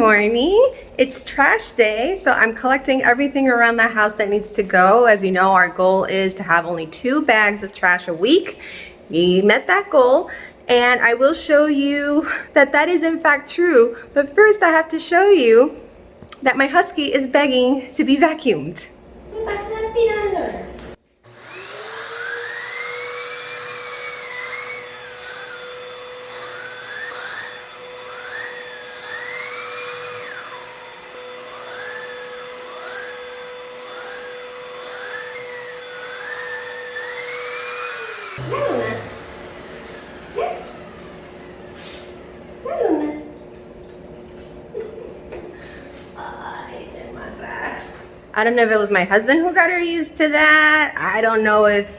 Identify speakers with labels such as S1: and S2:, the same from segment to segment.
S1: morning. It's trash day, so I'm collecting everything around the house that needs to go. As you know, our goal is to have only 2 bags of trash a week. We met that goal, and I will show you that that is in fact true. But first, I have to show you that my husky is begging to be vacuumed. I don't know if it was my husband who got her used to that. I don't know if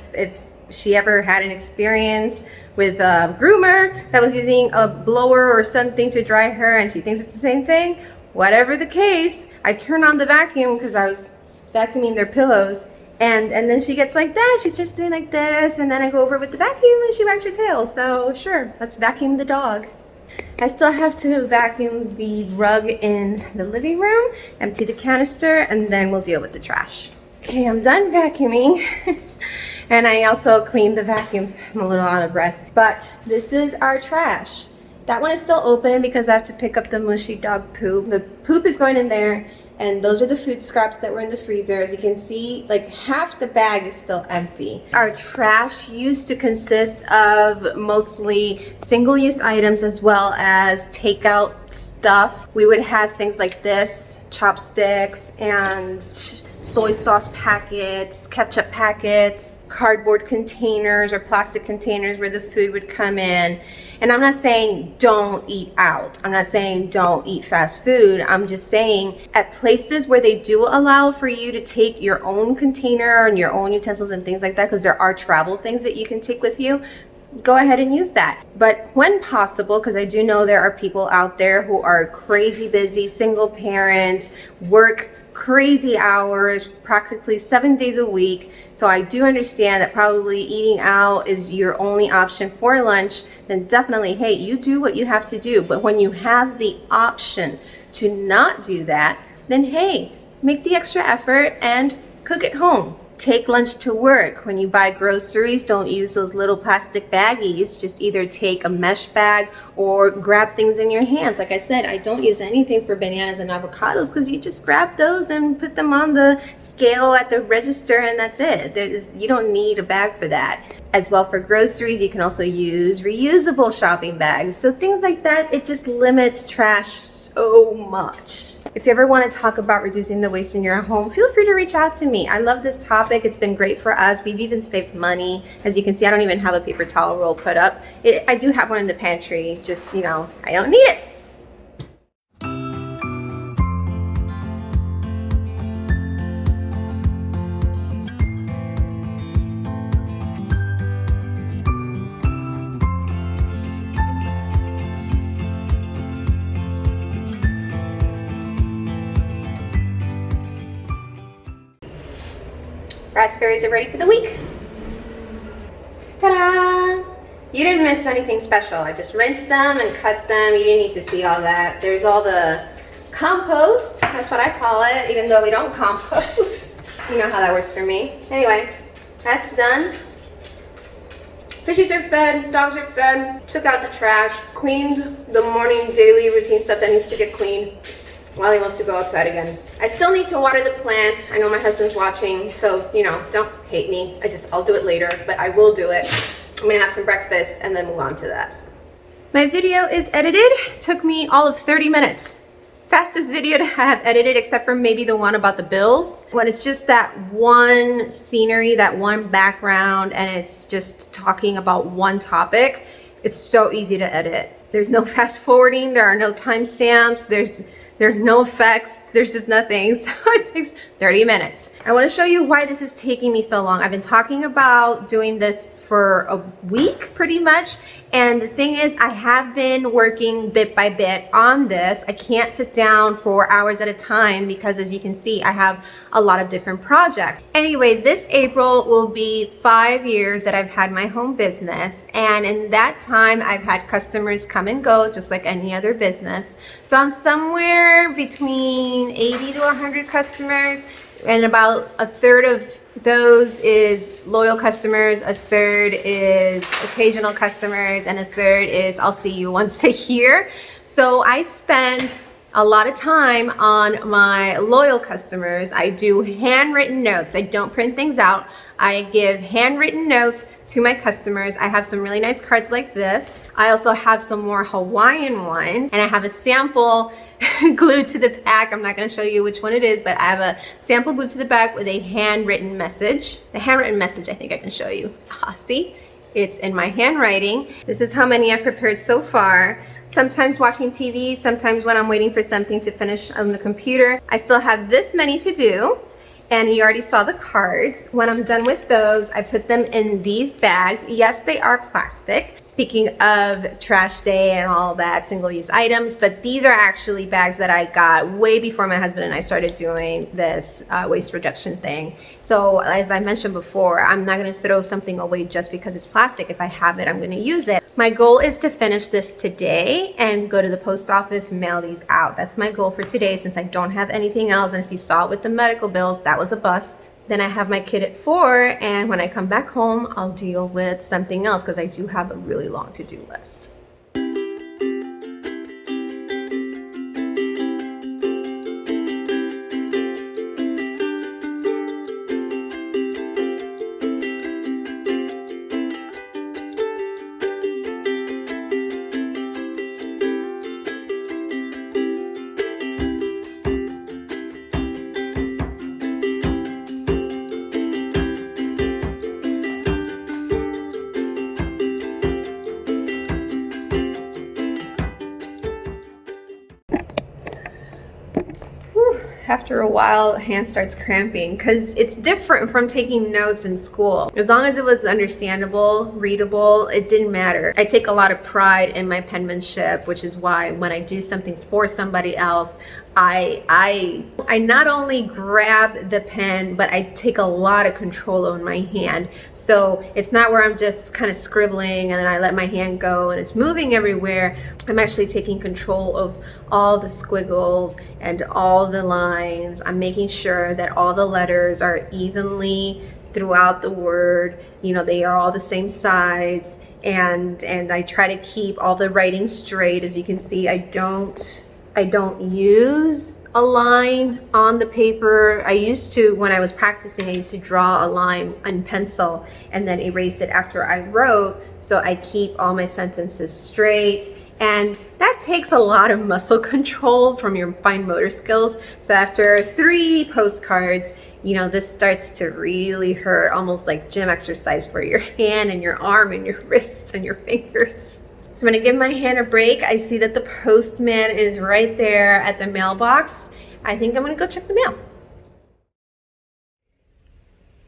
S1: she ever had an experience with a groomer that was using a blower or something to dry her and she thinks it's the same thing. Whatever the case, I turn on the vacuum because I was vacuuming their pillows, and then she gets like that. She starts doing like this, and then I go over with the vacuum and she wags her tail. So sure, let's vacuum the dog. I still have to vacuum the rug in the living room, empty the canister, and then we'll deal with the trash. Okay, I'm done vacuuming. And I also cleaned the vacuums. I'm a little out of breath. But this is our trash. That one is still open because I have to pick up the mushy dog poop. The poop is going in there, and those are the food scraps that were in the freezer. As you can see, like half the bag is still empty. Our trash used to consist of mostly single-use items as well as takeout stuff. We would have things like this, chopsticks and soy sauce packets, ketchup packets, cardboard containers or plastic containers where the food would come in. And I'm not saying don't eat out. I'm not saying don't eat fast food. I'm just saying at places where they do allow for you to take your own container and your own utensils and things like that, because there are travel things that you can take with you, go ahead and use that. But when possible, because I do know there are people out there who are crazy busy, single parents, work crazy hours, practically 7 days a week. So I do understand that probably eating out is your only option for lunch. Then definitely, hey, you do what you have to do. But when you have the option to not do that, then hey, make the extra effort and cook at home. Take lunch to work. When you buy groceries, don't use those little plastic baggies. Just either take a mesh bag or grab things in your hands. Like I said, I don't use anything for bananas and avocados because you just grab those and put them on the scale at the register and that's it. You don't need a bag for that. As well, for groceries, you can also use reusable shopping bags. So things like that, it just limits trash so much. If you ever want to talk about reducing the waste in your home, feel free to reach out to me. I love this topic. It's been great for us. We've even saved money. As you can see, I don't even have a paper towel roll put up. I do have one in the pantry, just, you know, I don't need it. Raspberries are ready for the week. Ta-da! You didn't miss anything special. I just rinsed them and cut them. You didn't need to see all that. There's all the compost. That's what I call it, even though we don't compost. You know how that works for me. Anyway, that's done. Fishies are fed, dogs are fed, took out the trash, cleaned the morning daily routine stuff that needs to get cleaned. While he wants to go outside again. I still need to water the plants. I know my husband's watching, so, you know, don't hate me. I'll do it later, but I will do it. I'm gonna have some breakfast and then move on to that. My video is edited. It took me all of 30 minutes. Fastest video to have edited, except for maybe the one about the bills. When it's just that one scenery, that one background, and it's just talking about one topic, it's so easy to edit. There's no fast forwarding, there are no timestamps, there's no effects, there's just nothing, so it takes 30 minutes. I want to show you why this is taking me so long. I've been talking about doing this for a week pretty much, And the thing is, I have been working bit by bit on this. I can't sit down for hours at a time because, as you can see, I have a lot of different projects. Anyway, this April will be 5 years that I've had my home business. And in that time, I've had customers come and go just like any other business. So I'm somewhere between 80 to 100 customers, and about a third of those is loyal customers, a third is occasional customers, and a third is I'll see you once a year. So I spend a lot of time on my loyal customers. I do handwritten notes. I don't print things out. I give handwritten notes to my customers. I have some really nice cards like this. I also have some more Hawaiian ones, and I have a sample glued to the back. I'm not going to show you which one it is, but I have a sample glued to the back with a handwritten message. The handwritten message, I think I can show you. See, it's in my handwriting. This is how many I've prepared so far. Sometimes watching TV, sometimes when I'm waiting for something to finish on the computer. I still have this many to do. And you already saw the cards. When I'm done with those, I put them in these bags. Yes, they are plastic. Speaking of trash day and all that single-use items, but these are actually bags that I got way before my husband and I started doing this waste reduction thing. So as I mentioned before, I'm not gonna throw something away just because it's plastic. If I have it, I'm gonna use it. My goal is to finish this today and go to the post office, mail these out. That's my goal for today, since I don't have anything else. And as you saw with the medical bills, that was a bust. Then I have my kid at 4, and when I come back home, I'll deal with something else because I do have a really long to-do list. After a while, hand starts cramping because it's different from taking notes in school. As long as it was understandable, readable, it didn't matter. I take a lot of pride in my penmanship, which is why when I do something for somebody else, I not only grab the pen, but I take a lot of control over my hand. So it's not where I'm just kind of scribbling and then I let my hand go and it's moving everywhere. I'm actually taking control of all the squiggles and all the lines. I'm making sure that all the letters are evenly throughout the word. You know, they are all the same size, and I try to keep all the writing straight. As you can see, I don't use a line on the paper. I used to, when I was practicing, I used to draw a line in pencil and then erase it after I wrote, so I keep all my sentences straight. And that takes a lot of muscle control from your fine motor skills. So after 3 postcards, you know, this starts to really hurt, almost like gym exercise for your hand and your arm and your wrists and your fingers. So I'm gonna give my hand a break. I see that the postman is right there at the mailbox. I think I'm gonna go check the mail.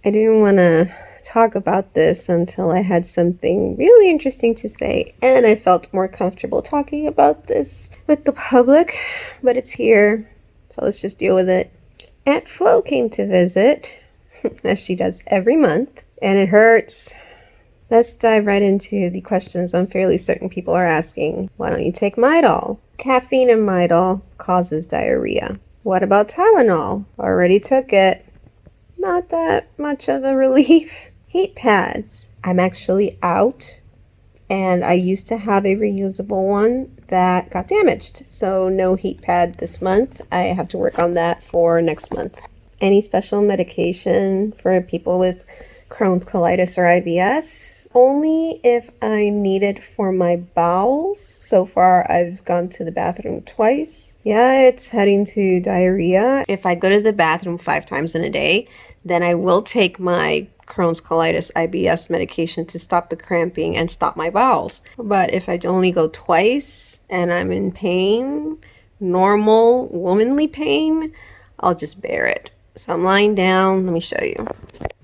S1: I didn't wanna talk about this until I had something really interesting to say, and I felt more comfortable talking about this with the public, but it's here, so let's just deal with it. Aunt Flo came to visit, as she does every month, and it hurts. Let's dive right into the questions I'm fairly certain people are asking. Why don't you take Midol? Caffeine in Midol causes diarrhea. What about Tylenol? Already took it. Not that much of a relief. Heat pads. I'm actually out, and I used to have a reusable one that got damaged. So no heat pad this month. I have to work on that for next month. Any special medication for people with Crohn's, colitis, or IBS? Only if I need it for my bowels. So far, I've gone to the bathroom twice. Yeah, it's heading to diarrhea. If I go to the bathroom 5 times in a day, then I will take my Crohn's, colitis, IBS medication to stop the cramping and stop my bowels. But if I only go twice and I'm in pain, normal womanly pain, I'll just bear it. So I'm lying down. Let me show you.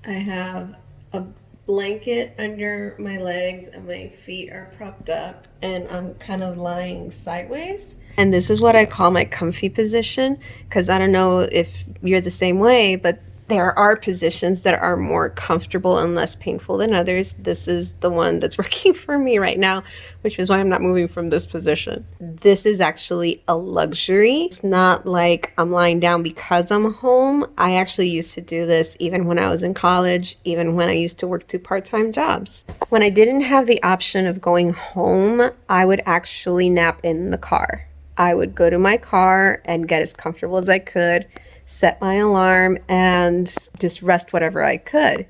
S1: I have a blanket under my legs and my feet are propped up and I'm kind of lying sideways. And this is what I call my comfy position, because I don't know if you're the same way, but there are positions that are more comfortable and less painful than others. This is the one that's working for me right now, which is why I'm not moving from this position. This is actually a luxury. It's not like I'm lying down because I'm home. I actually used to do this even when I was in college, even when I used to work 2 part-time jobs. When I didn't have the option of going home, I would actually nap in the car. I would go to my car and get as comfortable as I could, set my alarm, and just rest whatever I could.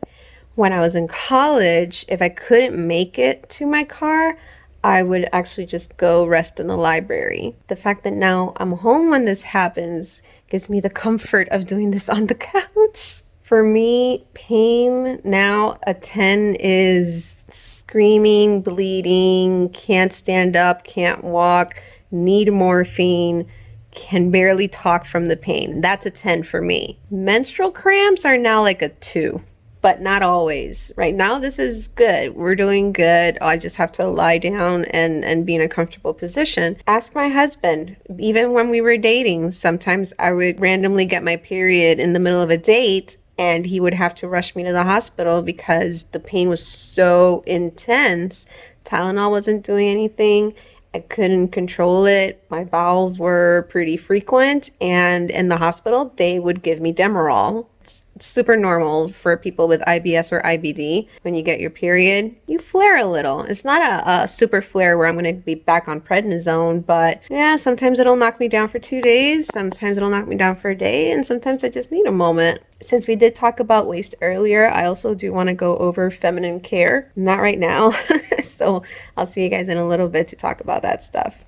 S1: When I was in college, if I couldn't make it to my car, I would actually just go rest in the library. The fact that now I'm home when this happens gives me the comfort of doing this on the couch. For me, pain now, a 10 is screaming, bleeding, can't stand up, can't walk, need morphine, can barely talk from the pain. That's a 10 for me. Menstrual cramps are now like a 2, but not always. Right now, this is good. We're doing good. I just have to lie down and be in a comfortable position. Ask my husband. Even when we were dating, sometimes I would randomly get my period in the middle of a date and he would have to rush me to the hospital because the pain was so intense. Tylenol wasn't doing anything. I couldn't control it. My bowels were pretty frequent, and in the hospital, they would give me Demerol. It's super normal for people with IBS or IBD. When you get your period, you flare a little. It's not a super flare where I'm going to be back on prednisone, but yeah, sometimes it'll knock me down for 2 days. Sometimes it'll knock me down for a day, and sometimes I just need a moment. Since we did talk about waste earlier, I also do want to go over feminine care. Not right now. So I'll see you guys in a little bit to talk about that stuff.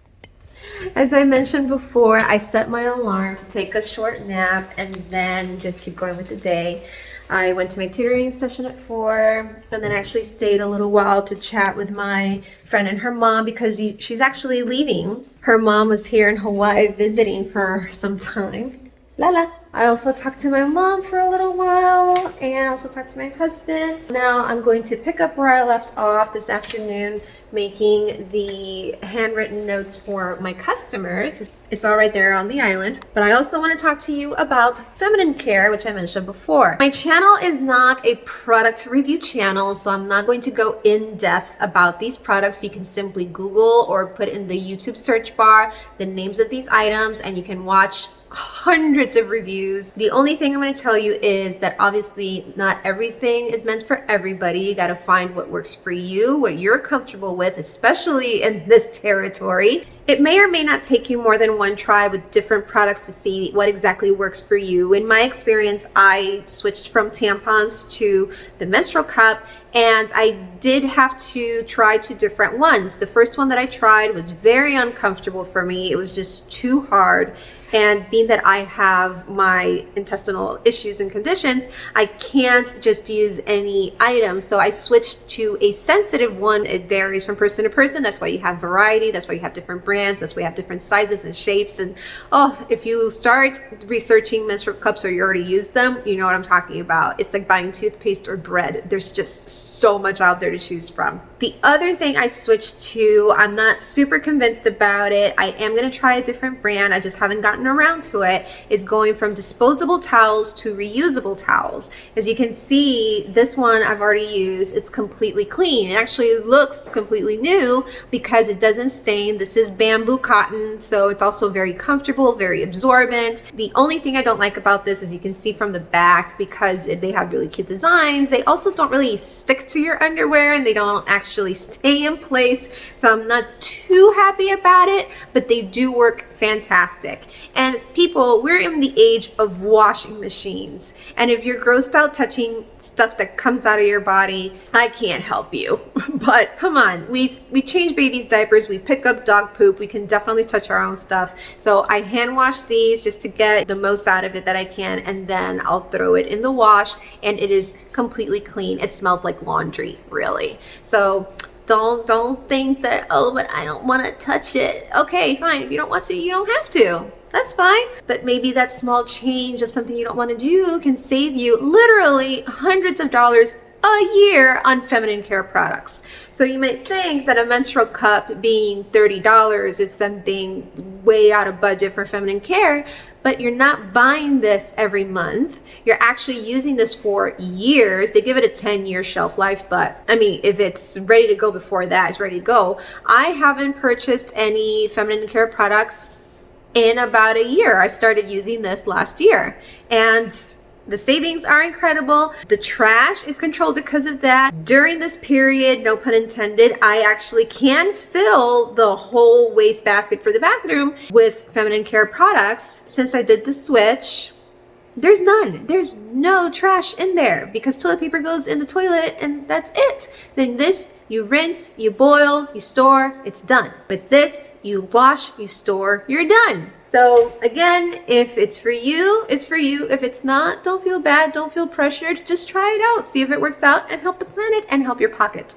S1: As I mentioned before, I set my alarm to take a short nap and then just keep going with the day. I went to my tutoring session at 4 and then actually stayed a little while to chat with my friend and her mom because she's actually leaving. Her mom was here in Hawaii visiting for some time. Lala. I also talked to my mom for a little while and also talked to my husband. Now I'm going to pick up where I left off this afternoon, making the handwritten notes for my customers. It's all right there on the island. But I also want to talk to you about feminine care, which I mentioned before. My channel is not a product review channel, so I'm not going to go in depth about these products. You can simply Google or put in the YouTube search bar the names of these items and you can watch hundreds of reviews. The only thing I'm going to tell you is that obviously not everything is meant for everybody. You got to find what works for you, what you're comfortable with, especially in this territory. It may or may not take you more than one try with different products to see what exactly works for you. In my experience, I switched from tampons to the menstrual cup, and I did have to try 2 different ones. The first one that I tried was very uncomfortable for me. It was just too hard. And being that I have my intestinal issues and conditions, I can't just use any item. So I switched to a sensitive one. It varies from person to person. That's why you have variety. That's why you have different brands. That's why you have different sizes and shapes. And oh, if you start researching menstrual cups or you already use them, you know what I'm talking about. It's like buying toothpaste or bread. There's just so much out there to choose from. The other thing I switched to, I'm not super convinced about it. I am going to try a different brand. I just haven't gotten around to it, is going from disposable towels to reusable towels. As you can see, this one I've already used. It's completely clean. It actually looks completely new because it doesn't stain. This is bamboo cotton, so it's also very comfortable, very absorbent. The only thing I don't like about this, as you can see from the back, because they have really cute designs, they also don't really stick to your underwear and they don't actually stay in place. So I'm not too happy about it, but they do work fantastic. And people, we're in the age of washing machines. And if you're grossed out touching stuff that comes out of your body, I can't help you. But come on, we change babies' diapers, we pick up dog poop, we can definitely touch our own stuff. So I hand wash these just to get the most out of it that I can, and then I'll throw it in the wash and it is completely clean. It smells like laundry, really. So don't think that, oh, but I don't want to touch it. Okay, fine. If you don't want to, you don't have to. That's fine. But maybe that small change of something you don't want to do can save you literally hundreds of dollars
S2: a year on feminine care products. So you might think that a menstrual cup being $30 is something way out of budget for feminine care, but you're not buying this every month. You're actually using this for years. They give it a 10-year shelf life, but I mean, if it's ready to go before that, it's ready to go. I haven't purchased any feminine care products in about a year. I started using this last year, and the savings are incredible. The trash is controlled because of that. During this period, no pun intended, I actually can fill the whole wastebasket for the bathroom with feminine care products. Since I did the switch, there's no trash in there because toilet paper goes in the toilet and that's it. Then this, you rinse, you boil, you store, it's done. With this, you wash, you store, you're done. So again, if it's for you, it's for you. If it's not, don't feel bad, don't feel pressured. Just try it out, see if it works out, and help the planet and help your pocket.